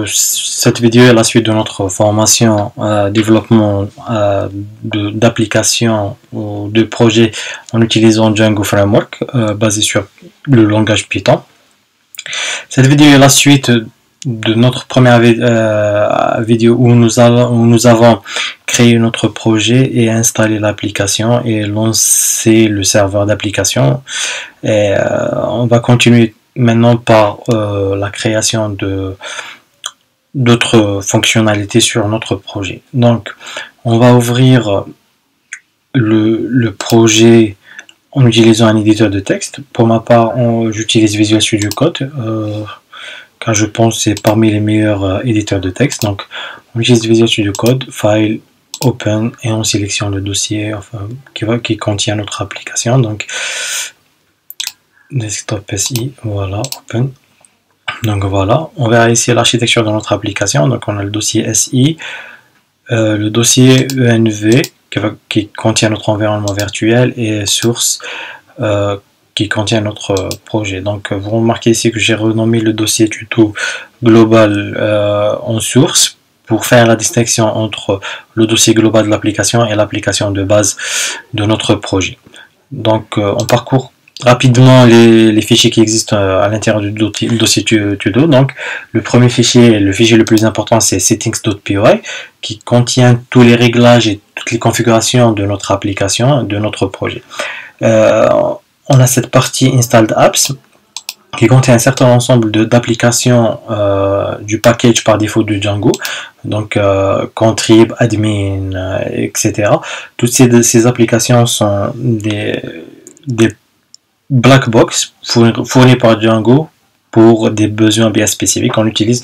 Cette vidéo est la suite de notre formation développement d'applications ou de projets en utilisant Django Framework basé sur le langage Python. Cette vidéo est la suite de notre première vidéo où nous avons créé notre projet et installé l'application et lancé le serveur d'application. Et on va continuer maintenant par la création d'autres fonctionnalités sur notre projet. Donc, on va ouvrir le projet en utilisant un éditeur de texte. Pour ma part, j'utilise Visual Studio Code, car je pense que c'est parmi les meilleurs éditeurs de texte. Donc, on utilise Visual Studio Code, File, Open, et on sélectionne le dossier qui contient notre application. Donc, Desktop SI, voilà, Open. Donc voilà, on verra ici l'architecture de notre application. Donc on a le dossier SI, le dossier ENV qui contient notre environnement virtuel et source qui contient notre projet. Donc vous remarquez ici que j'ai renommé le dossier tuto global en source pour faire la distinction entre le dossier global de l'application et l'application de base de notre projet. Donc on parcourt rapidement les fichiers qui existent à l'intérieur du dossier tuto. Donc le premier fichier, le fichier le plus important, c'est settings.py qui contient tous les réglages et toutes les configurations de notre application, de notre projet. On a cette partie installed apps qui contient un certain ensemble d'applications du package par défaut de Django, donc contrib, admin, etc. Toutes ces applications sont des black box fournis par Django pour des besoins bien spécifiques qu'on utilise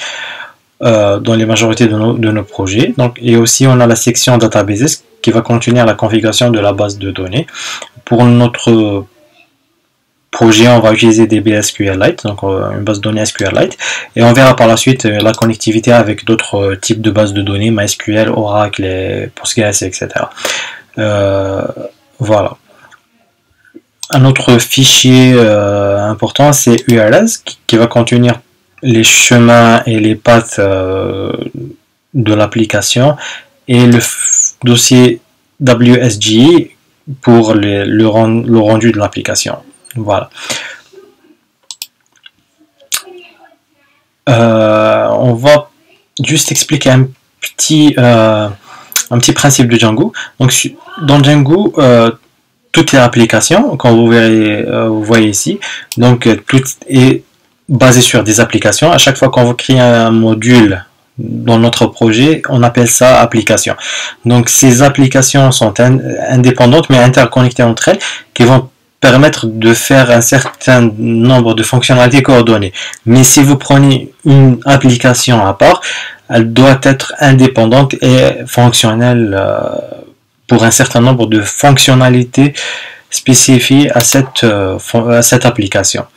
dans les majorités de nos projets. Donc, et aussi on a la section databases qui va contenir la configuration de la base de données. Pour notre projet, on va utiliser DB SQLite, donc une base de données SQLite, et on verra par la suite la connectivité avec d'autres types de bases de données, MySQL, Oracle, et Postgres, etc. Voilà. Un autre fichier important, c'est URLs qui va contenir les chemins et les paths de l'application et le dossier WSGI pour le rendu de l'application. Voilà. On va juste expliquer un petit principe de Django. Donc, dans Django, toutes les applications, quand vous voyez ici, donc tout est basé sur des applications. À chaque fois qu'on veut créer un module dans notre projet, on appelle ça application. Donc ces applications sont indépendantes mais interconnectées entre elles, qui vont permettre de faire un certain nombre de fonctionnalités coordonnées. Mais si vous prenez une application à part, elle doit être indépendante et fonctionnelle pour un certain nombre de fonctionnalités spécifiées à cette application.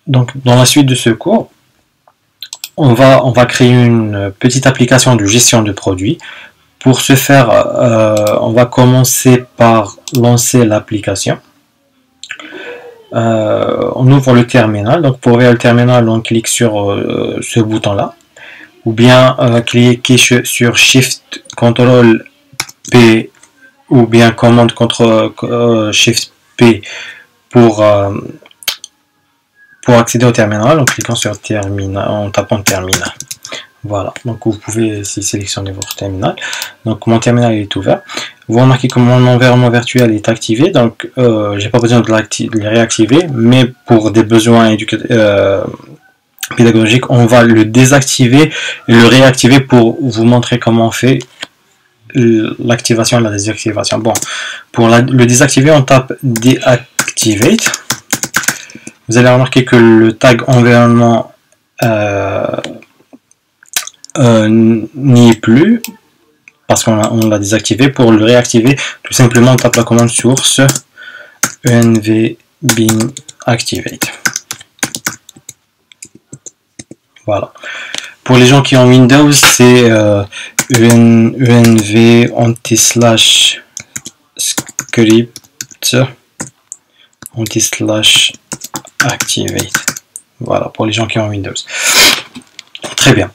Donc, dans la suite de ce cours, on va créer une petite application de gestion de produits. Pour ce faire, on va commencer par lancer l'application. On ouvre le terminal. Donc, pour ouvrir le terminal, on clique sur ce bouton-là. Ou bien cliquer sur Shift Ctrl P ou bien commande CTRL Shift P pour accéder au terminal en cliquant sur terminal, en tapant terminal. Voilà, donc vous pouvez ici sélectionner votre terminal. Donc mon terminal est ouvert. Vous remarquez que mon environnement virtuel est activé, donc j'ai pas besoin de le réactiver, mais pour des besoins pédagogiques, on va le désactiver et le réactiver pour vous montrer comment on fait l'activation et la désactivation. Bon, pour le désactiver, on tape deactivate. Vous allez remarquer que le tag environnement n'y est plus parce qu'on l'a désactivé. Pour le réactiver, tout simplement on tape la commande source env bin activate. Voilà. Pour les gens qui ont Windows, c'est env anti/script anti/activate. Voilà, pour les gens qui ont Windows. Très bien.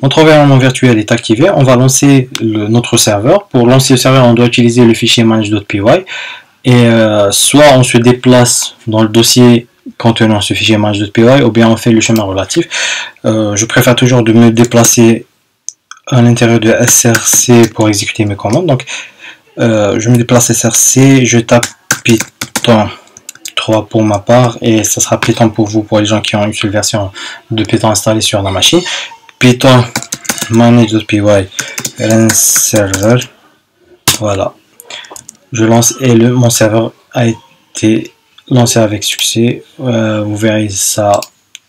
Notre environnement virtuel est activé. On va lancer notre serveur. Pour lancer le serveur, on doit utiliser le fichier manage.py. Et soit on se déplace dans le dossier contenant ce fichier manage.py, ou bien on fait le chemin relatif. Je préfère toujours de me déplacer à l'intérieur de src pour exécuter mes commandes. Donc, je me déplace src, je tape Python 3 pour ma part, et ça sera Python pour vous, pour les gens qui ont une seule version de Python installée sur la machine. Python manage.py run server, voilà, je lance et mon serveur a été lancé avec succès. Vous verrez ça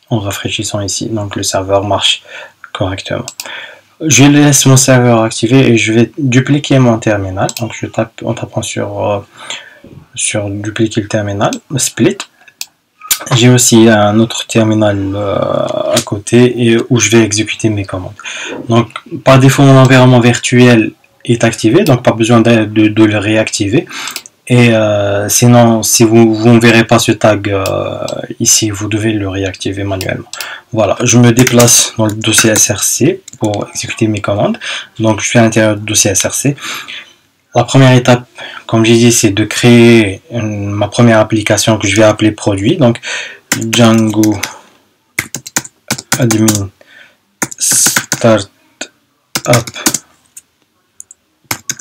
en rafraîchissant ici, donc le serveur marche correctement. Je laisse mon serveur activé et je vais dupliquer mon terminal. Donc je tape en tapant sur dupliquer le terminal, split. J'ai aussi un autre terminal à côté et où je vais exécuter mes commandes. Donc par défaut mon environnement virtuel est activé, donc pas besoin de le réactiver. Et sinon, si vous ne verrez pas ce tag ici, vous devez le réactiver manuellement. Voilà, je me déplace dans le dossier src pour exécuter mes commandes. Donc je suis à l'intérieur du dossier src. La première étape, comme j'ai dit, c'est de créer ma première application que je vais appeler produit. Donc Django admin start up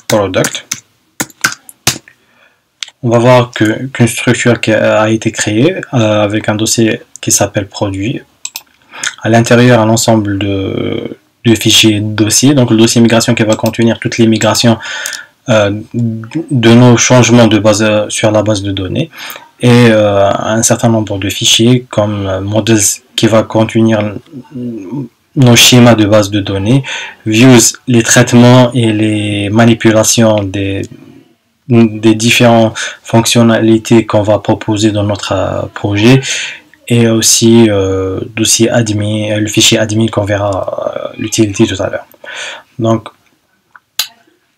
product. On va voir qu'une structure qui a été créée avec un dossier qui s'appelle produit. À l'intérieur, un ensemble de fichiers dossiers. Donc le dossier migration qui va contenir toutes les migrations de nos changements de base sur la base de données, et un certain nombre de fichiers comme models qui va contenir nos schémas de base de données, views, les traitements et les manipulations des différentes fonctionnalités qu'on va proposer dans notre projet, et aussi dossier admin, le fichier admin qu'on verra l'utilité tout à l'heure. Donc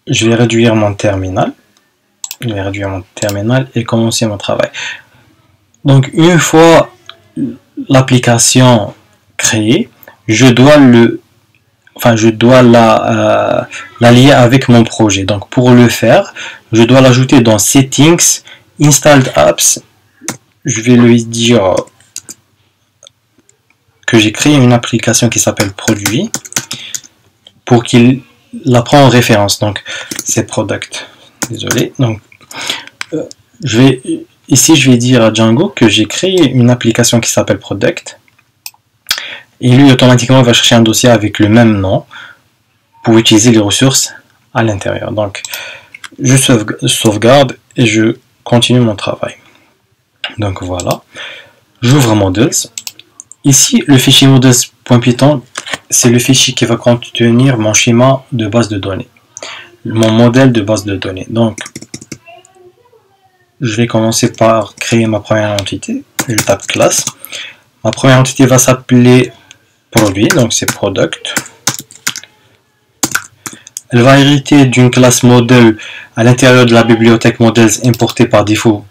je vais réduire mon terminal. Et commencer mon travail. Donc une fois l'application créée, je dois la lier avec mon projet. Donc pour le faire, je dois l'ajouter dans Settings, Installed Apps. Je vais lui dire que j'ai créé une application qui s'appelle Produit pour qu'il la prend en référence. Donc c'est Product. Désolé. Donc ici je vais dire à Django que j'ai créé une application qui s'appelle Product. Et lui automatiquement va chercher un dossier avec le même nom pour utiliser les ressources à l'intérieur. Donc je sauvegarde et je continue mon travail. Donc voilà, j'ouvre models. Ici le fichier models.python, c'est le fichier qui va contenir mon schéma de base de données, mon modèle de base de données. Donc je vais commencer par créer ma première entité. Je tape classe. Ma première entité va s'appeler produit, donc c'est product. Elle va hériter d'une classe model à l'intérieur de la bibliothèque models importée par défaut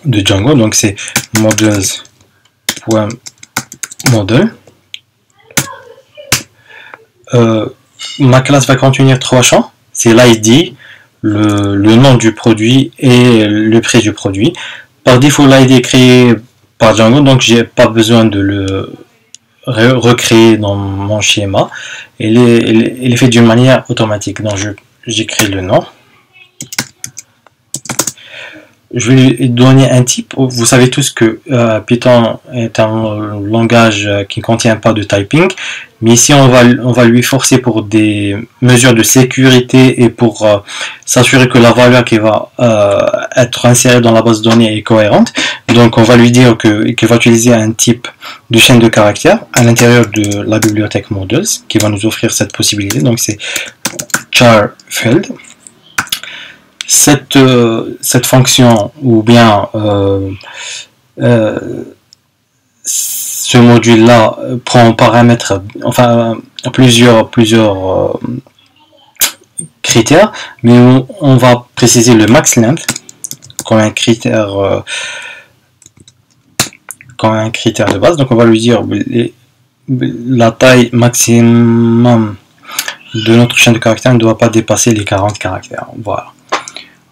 de Django, donc c'est models.model. Ma classe va contenir trois champs, c'est l'ID, le nom du produit et le prix du produit. Par défaut, l'ID est créé par Django, donc j'ai pas besoin de le recréer dans mon schéma. Il est fait d'une manière automatique. Donc j'écris le nom. Je vais lui donner un type. Vous savez tous que Python est un langage qui ne contient pas de typing, mais ici on va lui forcer pour des mesures de sécurité et pour s'assurer que la valeur qui va être insérée dans la base de données est cohérente. Donc on va lui dire qu'il va utiliser un type de chaîne de caractères à l'intérieur de la bibliothèque models qui va nous offrir cette possibilité. Donc c'est char field. Cette fonction ou bien ce module là prend en paramètre plusieurs critères, mais on va préciser le max length comme un critère de base. Donc on va lui dire la taille maximum de notre chaîne de caractères ne doit pas dépasser les 40 caractères. Voilà.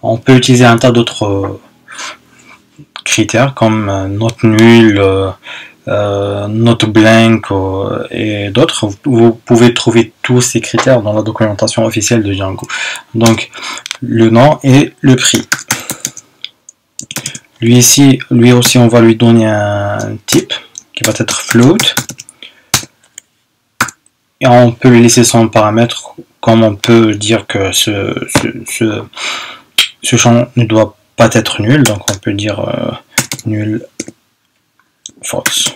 On peut utiliser un tas d'autres critères comme note nulle, note blank et d'autres. Vous pouvez trouver tous ces critères dans la documentation officielle de Django. Donc le nom et le prix. Lui aussi, on va lui donner un type qui va être float. Et on peut lui laisser son paramètre, comme on peut dire que ce champ ne doit pas être nul. Donc on peut dire nul false.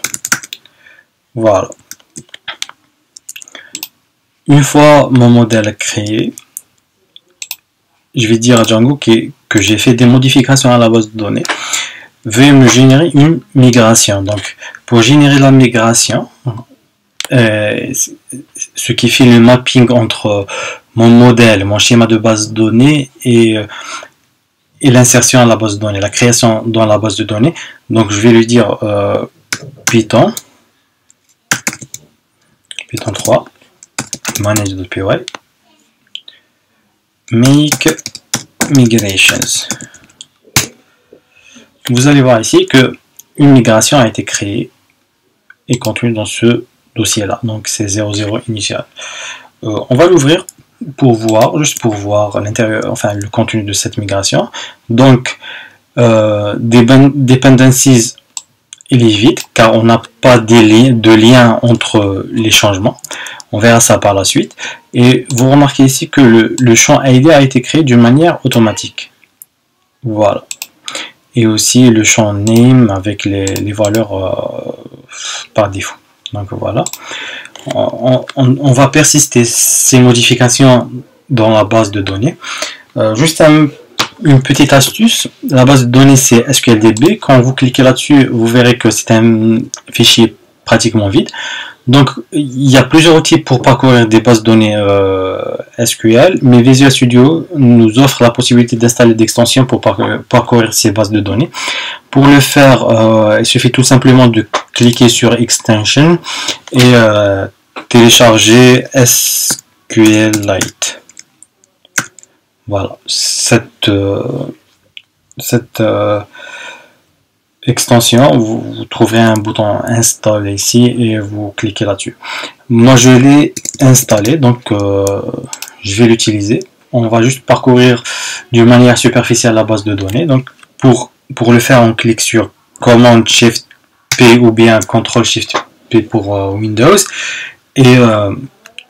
Voilà. Une fois mon modèle créé, je vais dire à Django que j'ai fait des modifications à la base de données. Veuillez me générer une migration. Donc, pour générer la migration, ce qui fait le mapping entre mon modèle, mon schéma de base de données et l'insertion à la base de données, la création dans la base de données. Donc, je vais lui dire Python 3 manage.py make migrations. Vous allez voir ici que une migration a été créée et contenue dans ce dossier là, donc c'est 00 initial. On va l'ouvrir pour voir, juste pour voir l'intérieur, enfin le contenu de cette migration. Donc dependencies, il est vide car on n'a pas de lien entre les changements. On verra ça par la suite. Et vous remarquez ici que le champ ID a été créé d'une manière automatique. Voilà. Et aussi le champ name avec les valeurs par défaut. Donc voilà. On va persister ces modifications dans la base de données. Juste une petite astuce. La base de données c'est SQLDB. Quand vous cliquez là-dessus, vous verrez que c'est un fichier pratiquement vide. Donc, il y a plusieurs outils pour parcourir des bases de données SQL, mais Visual Studio nous offre la possibilité d'installer des extensions pour parcourir ces bases de données. Pour le faire, il suffit tout simplement de cliquer sur Extension et télécharger SQLite. Voilà, cette extension, vous trouverez un bouton install ici et vous cliquez là-dessus. Moi je l'ai installé, donc je vais l'utiliser. On va juste parcourir d'une manière superficielle la base de données. Donc pour le faire, on clique sur Command Shift P ou bien Ctrl Shift P pour Windows et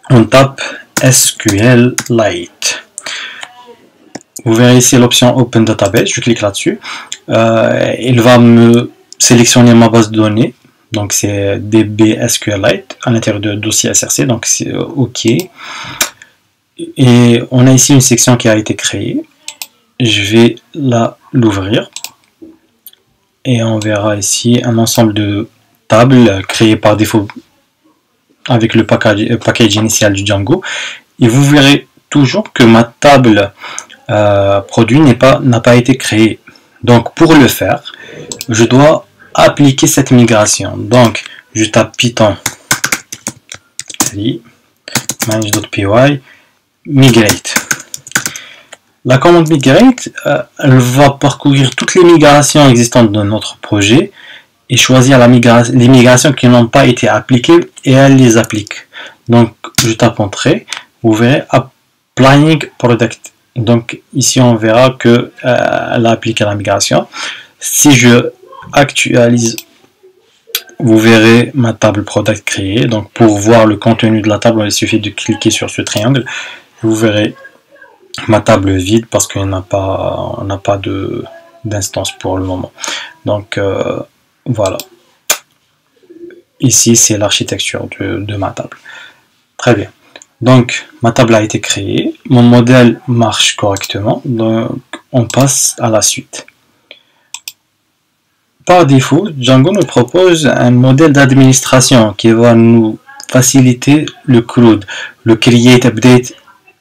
on tape SQLite. Vous verrez ici l'option Open Database, je clique là-dessus. Il va me sélectionner ma base de données, donc c'est DB SQLite à l'intérieur de dossier SRC, donc c'est OK. Et on a ici une section qui a été créée. Je vais l'ouvrir et on verra ici un ensemble de tables créées par défaut avec le package initial du Django. Et vous verrez toujours que ma table produit n'a pas été créé. Donc pour le faire, je dois appliquer cette migration. Donc je tape Python manage.py migrate. La commande migrate, elle va parcourir toutes les migrations existantes de notre projet et choisir les migrations qui n'ont pas été appliquées et elle les applique. Donc je tape Entrée, vous verrez Applying Product. Donc ici on verra que elle a appliqué la migration. Si je actualise, vous verrez ma table product créée. Donc pour voir le contenu de la table, il suffit de cliquer sur ce triangle. Vous verrez ma table vide parce qu'on n'a pas d'instance pour le moment. Donc voilà. Ici c'est l'architecture de ma table. Très bien. Donc, ma table a été créée, mon modèle marche correctement, donc on passe à la suite. Par défaut, Django nous propose un modèle d'administration qui va nous faciliter le CRUD, le Create, Update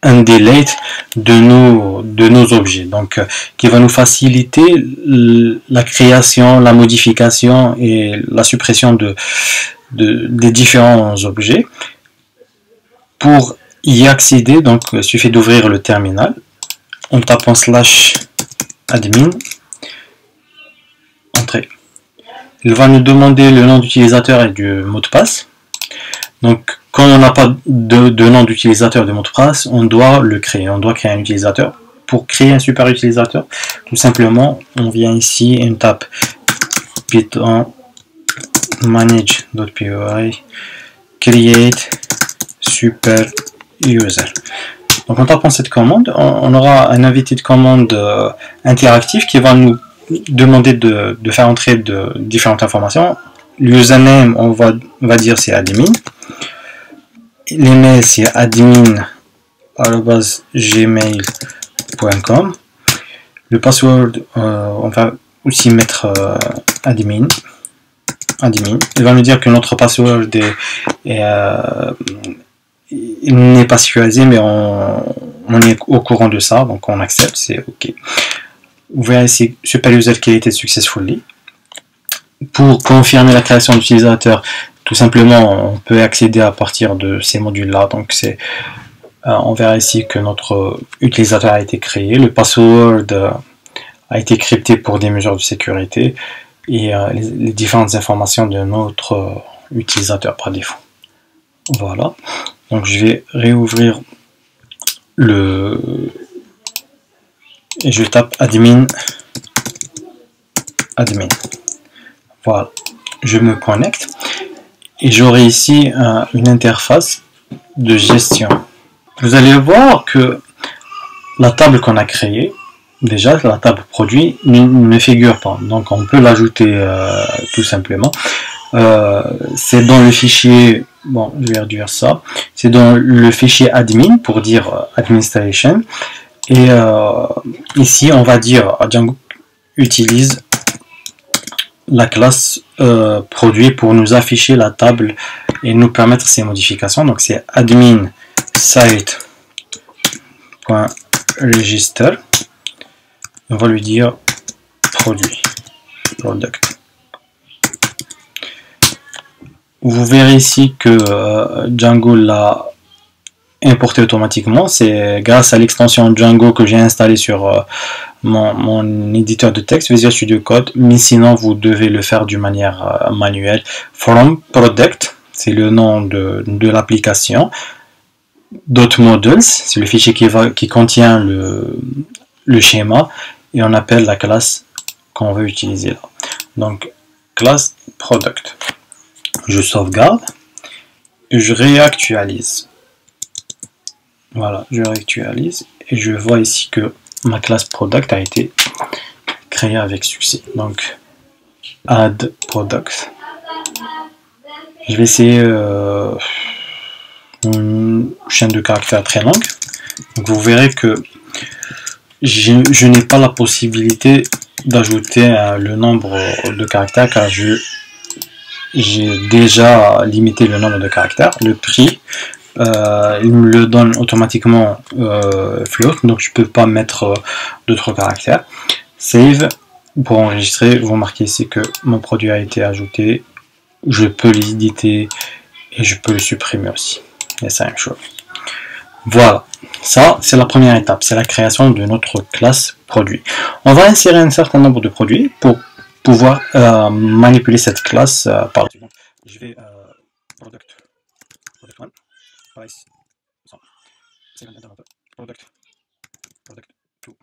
and Delete de nos objets. Donc, qui va nous faciliter la création, la modification et la suppression des différents objets. Pour y accéder, donc il suffit d'ouvrir le terminal en tapant /admin, entrée. Il va nous demander le nom d'utilisateur et du mot de passe. Donc, quand on n'a pas de nom d'utilisateur et de mot de passe, on doit le créer. On doit créer un utilisateur. Pour créer un super utilisateur, tout simplement, on vient ici et on tape python manage.py create super user. Donc en tapant cette commande, on aura un invité de commande interactif qui va nous demander de faire entrer de différentes informations. L'username, on va dire c'est admin. L'email c'est admin@gmail.com. Le password, on va aussi mettre admin. Il va nous dire que notre password n'est pas sécurisé, mais on est au courant de ça, donc on accepte, c'est OK. Vous verrez ici super user created successfully. Pour confirmer la création d'utilisateur, tout simplement, on peut accéder à partir de ces modules-là. Donc on verra ici que notre utilisateur a été créé, le password a été crypté pour des mesures de sécurité et les différentes informations de notre utilisateur par défaut. Voilà. Donc je vais réouvrir et je tape admin. Voilà. Je me connecte et j'aurai ici une interface de gestion. Vous allez voir que la table qu'on a créée, déjà la table produit ne figure pas, donc on peut l'ajouter tout simplement. C'est dans le fichier, bon je vais réduire ça, c'est dans le fichier admin pour dire administration, et ici on va dire Django utilise la classe produit pour nous afficher la table et nous permettre ces modifications. Donc c'est admin site.register, on va lui dire produit, product. Vous verrez ici que Django l'a importé automatiquement. C'est grâce à l'extension Django que j'ai installé sur mon éditeur de texte Visual Studio Code, mais sinon vous devez le faire d'une manière manuelle. From product, c'est le nom de l'application. .models, c'est le fichier qui contient le schéma, et on appelle la classe qu'on veut utiliser là. Donc classe product. Je sauvegarde et je réactualise. Voilà, je réactualise et je vois ici que ma classe product a été créée avec succès. Donc add product. Je vais essayer une chaîne de caractères très longue. Donc vous verrez que je n'ai pas la possibilité d'ajouter le nombre de caractères car j'ai déjà limité le nombre de caractères. Le prix, il me le donne automatiquement float, donc je ne peux pas mettre d'autres caractères. Save, pour enregistrer, vous remarquez ici que mon produit a été ajouté. Je peux l'éditer et je peux le supprimer aussi. Et c'est la même chose. Voilà, ça c'est la première étape, c'est la création de notre classe produit. On va insérer un certain nombre de produits pour pouvoir manipuler cette classe par la suite. Je vais product 1, price 100, product 2.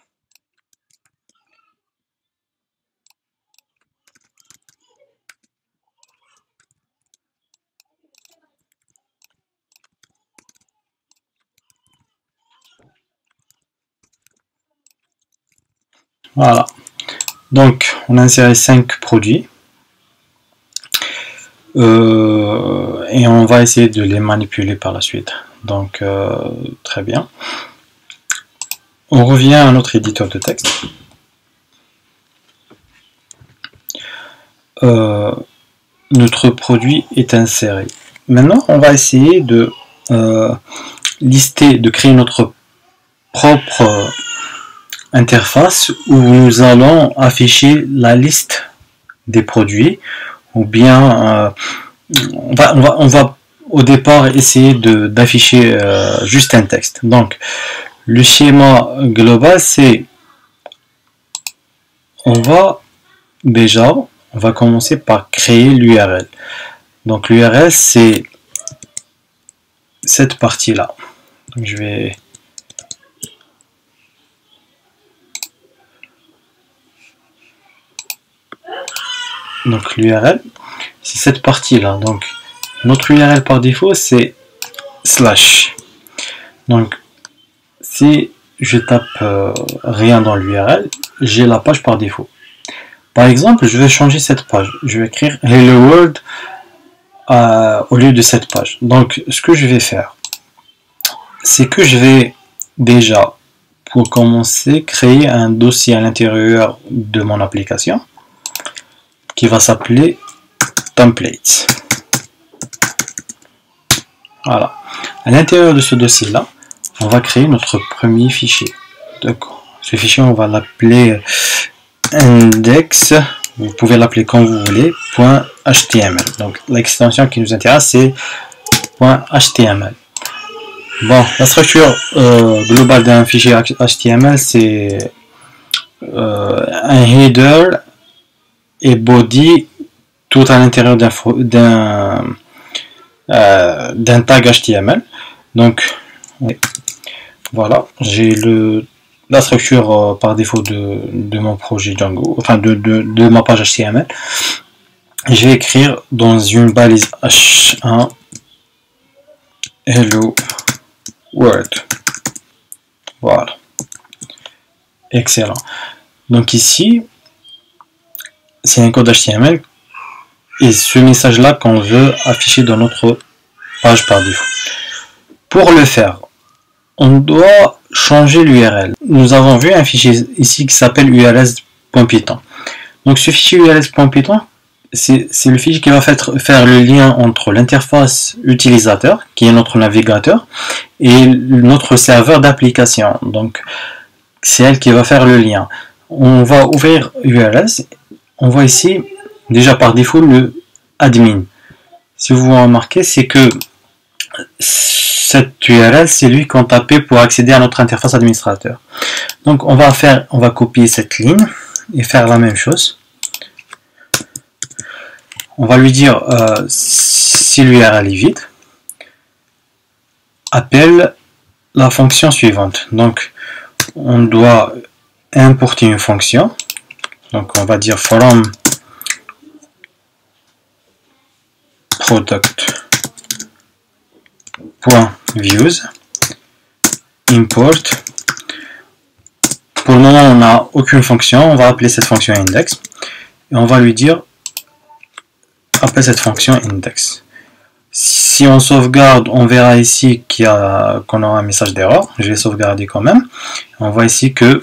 Voilà, donc on a inséré 5 produits et on va essayer de les manipuler par la suite. Donc très bien, on revient à notre éditeur de texte. Notre produit est inséré. Maintenant on va essayer de lister, de créer notre propre interface où nous allons afficher la liste des produits, ou bien on va au départ essayer d'afficher juste un texte. Donc, le schéma global, c'est, on va commencer par créer l'URL. Donc, l'URL, c'est cette partie-là. Je vais... Donc, l'URL, c'est cette partie-là. Donc, notre URL par défaut, c'est slash. Donc, si je tape rien dans l'URL, j'ai la page par défaut. Par exemple, je vais changer cette page. Je vais écrire Hello World au lieu de cette page. Donc, ce que je vais faire, c'est que je vais déjà, pour commencer, créer un dossier à l'intérieur de mon application qui va s'appeler Templates. Voilà. À l'intérieur de ce dossier-là, on va créer notre premier fichier. D'accord. Ce fichier, on va l'appeler index. Vous pouvez l'appeler comme vous voulez. .html. Donc, l'extension qui nous intéresse, c'est .html. Bon, la structure globale d'un fichier HTML, c'est un header et body tout à l'intérieur d'un tag HTML. Donc, voilà, j'ai la structure par défaut de mon projet Django, enfin de ma page HTML. Je vais écrire dans une balise H1 Hello World. Voilà. Excellent. Donc ici, c'est un code HTML et ce message-là qu'on veut afficher dans notre page par défaut. Pour le faire, on doit changer l'URL. Nous avons vu un fichier ici qui s'appelle urls.python. Donc ce fichier urls.python, c'est le fichier qui va faire le lien entre l'interface utilisateur, qui est notre navigateur, et notre serveur d'application. Donc c'est elle qui va faire le lien. On va ouvrir urls. On voit ici déjà par défaut le admin. Si vous remarquez, c'est que cette URL, c'est lui qu'on tapait pour accéder à notre interface administrateur. Donc on va copier cette ligne et faire la même chose. On va lui dire si l'URL est vide, appelle la fonction suivante. Donc on doit importer une fonction. Donc on va dire from product.views import. Pour le moment on n'a aucune fonction, on va appeler cette fonction index et on va lui dire appelle cette fonction index. Si on sauvegarde, on verra ici qu'on aura un message d'erreur. Je vais sauvegarder quand même. On voit ici que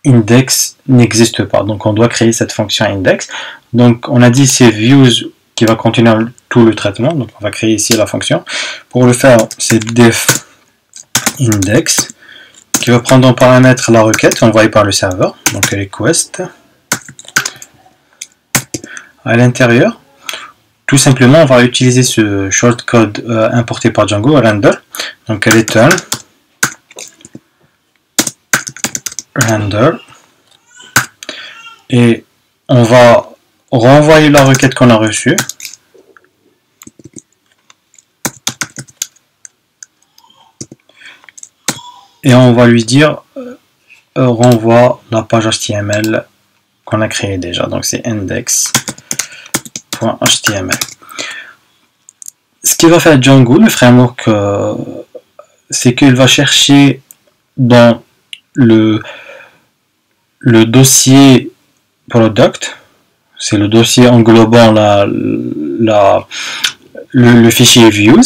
index n'existe pas, donc on doit créer cette fonction index. Donc on a dit c'est views qui va contenir tout le traitement, donc on va créer ici la fonction. Pour le faire, c'est def index qui va prendre en paramètre la requête envoyée par le serveur, donc request. À l'intérieur, tout simplement on va utiliser ce shortcode importé par Django, render, donc return render, et on va renvoyer la requête qu'on a reçue. Et on va lui dire renvoie la page HTML qu'on a créée déjà. Donc c'est index.html. Ce qu'il va faire Django, le framework, c'est qu'il va chercher dans le dossier product, c'est le dossier englobant le fichier views.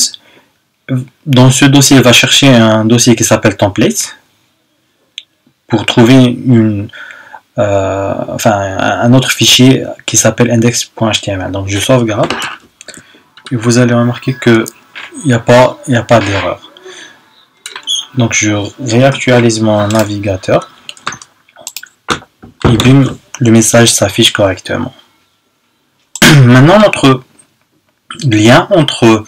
Dans ce dossier, il va chercher un dossier qui s'appelle templates pour trouver un autre fichier qui s'appelle index.html. Donc je sauvegarde et vous allez remarquer que il n'y a pas d'erreur. Donc je réactualise mon navigateur et bim, le message s'affiche correctement. Maintenant lien entre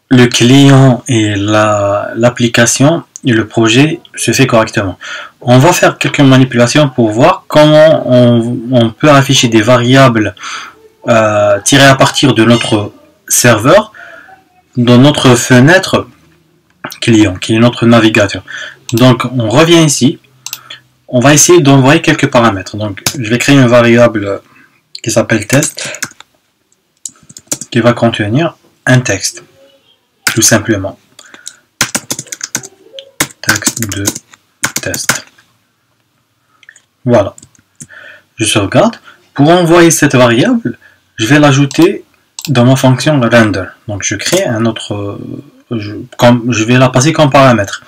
le client et l'application et le projet se fait correctement. On va faire quelques manipulations pour voir comment on peut afficher des variables tirées à partir de notre serveur dans notre fenêtre client, qui est notre navigateur. Donc on revient ici, on va essayer d'envoyer quelques paramètres. Donc je vais créer une variable qui s'appelle test, qui va contenir un texte, tout simplement. Texte de test. Voilà. Je sauvegarde. Pour envoyer cette variable, je vais l'ajouter dans ma fonction render. Donc je crée un autre, je vais la passer comme paramètre.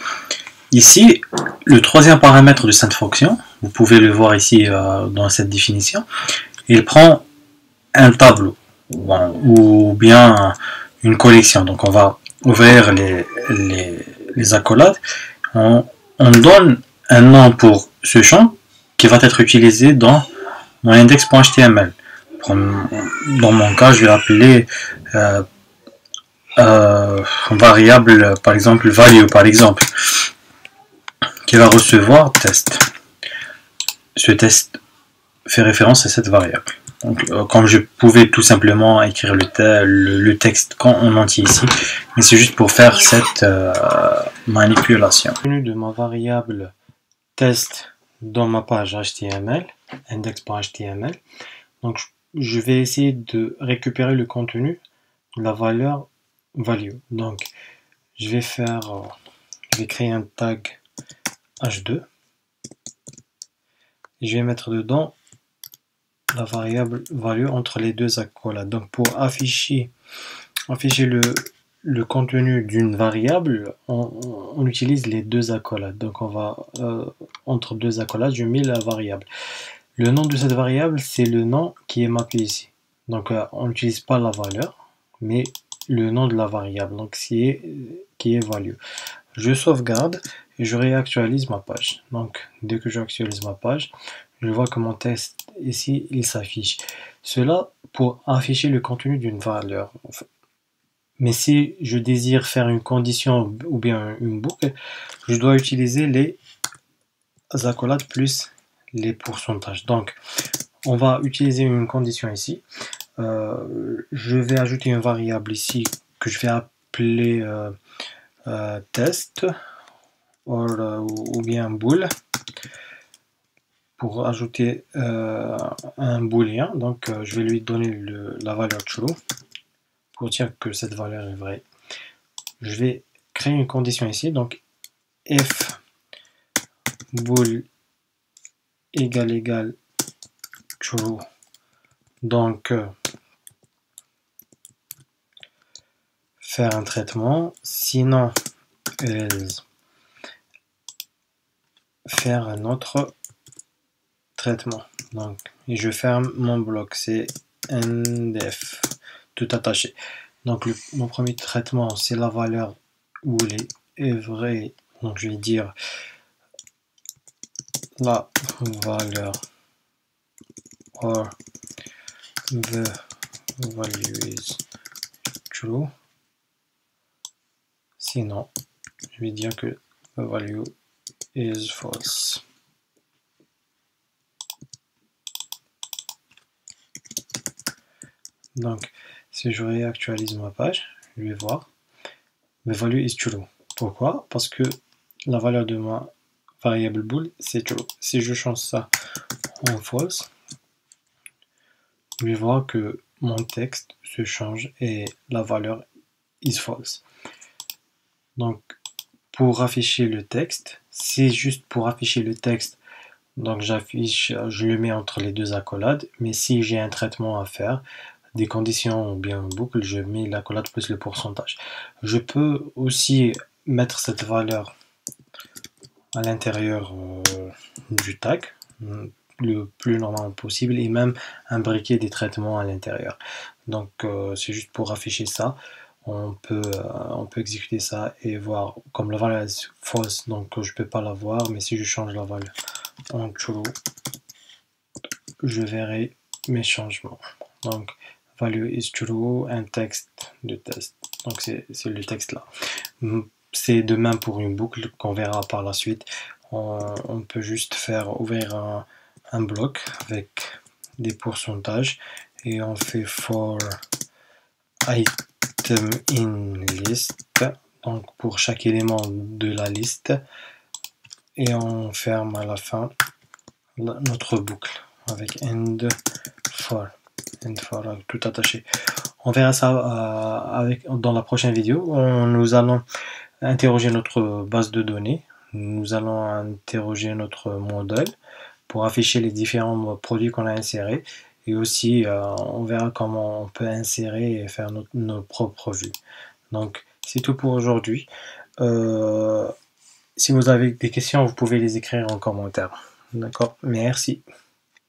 Ici, le troisième paramètre de cette fonction, vous pouvez le voir ici dans cette définition, il prend un tableau ou bien une collection. Donc on va ouvrir les accolades. On donne un nom pour ce champ qui va être utilisé dans mon index.html. Dans mon cas, je vais l'appeler variable, par exemple value, par exemple, qui va recevoir test. Ce test fait référence à cette variable. Donc, comme je pouvais tout simplement écrire le texte en entier ici, mais c'est juste pour faire cette manipulation. De ma variable test dans ma page HTML, index.html, donc je vais essayer de récupérer le contenu de la valeur value. Donc je vais créer un tag h2 et je vais mettre dedans la variable value entre les deux accolades. Donc pour afficher le contenu d'une variable, on utilise les deux accolades. Donc on va entre deux accolades, je mets la variable. Le nom de cette variable, c'est le nom qui est mappé ici. Donc on n'utilise pas la valeur, mais le nom de la variable, donc qui est value. Je sauvegarde et je réactualise ma page. Donc dès que j'actualise ma page, je vois que mon texte ici, il s'affiche. Cela pour afficher le contenu d'une valeur. Mais si je désire faire une condition ou bien une boucle, je dois utiliser les accolades plus les pourcentages. Donc on va utiliser une condition ici. Je vais ajouter une variable ici que je vais appeler test ou bien bool pour ajouter un booléen. Donc je vais lui donner la valeur true pour dire que cette valeur est vraie. Je vais créer une condition ici. Donc if bool égale true, donc faire un traitement, sinon else faire un autre traitement. Donc et je ferme mon bloc, c'est ndf tout attaché. Donc mon premier traitement, c'est la valeur où est vraie. Donc je vais dire la valeur or the value is true. Sinon, je vais dire que the value is false. Donc, si je réactualise ma page, je vais voir the value is true. Pourquoi? Parce que la valeur de ma variable bool, c'est true. Si je change ça en false, je vais voir que mon texte se change et la valeur is false. Donc, pour afficher le texte, c'est juste pour afficher le texte, donc je le mets entre les deux accolades, mais si j'ai un traitement à faire, des conditions ou bien une boucle, je mets l'accolade plus le pourcentage. Je peux aussi mettre cette valeur à l'intérieur du tag, le plus normalement possible, et même imbriquer des traitements à l'intérieur. Donc c'est juste pour afficher ça. On peut exécuter ça et voir comme la valeur est fausse, donc je peux pas la voir, mais si je change la valeur en true, je verrai mes changements. Donc value is true, un texte de test. Donc c'est le texte là. C'est de même pour une boucle qu'on verra par la suite. On peut juste ouvrir un bloc avec des pourcentages et on fait for item in list, donc pour chaque élément de la liste, et on ferme à la fin notre boucle avec end for tout attaché. On verra ça dans la prochaine vidéo. Nous allons interroger notre base de données, nous allons interroger notre modèle pour afficher les différents produits qu'on a insérés, et aussi on verra comment on peut insérer et faire nos propres vues. Donc c'est tout pour aujourd'hui. Si vous avez des questions, vous pouvez les écrire en commentaire. D'accord, merci.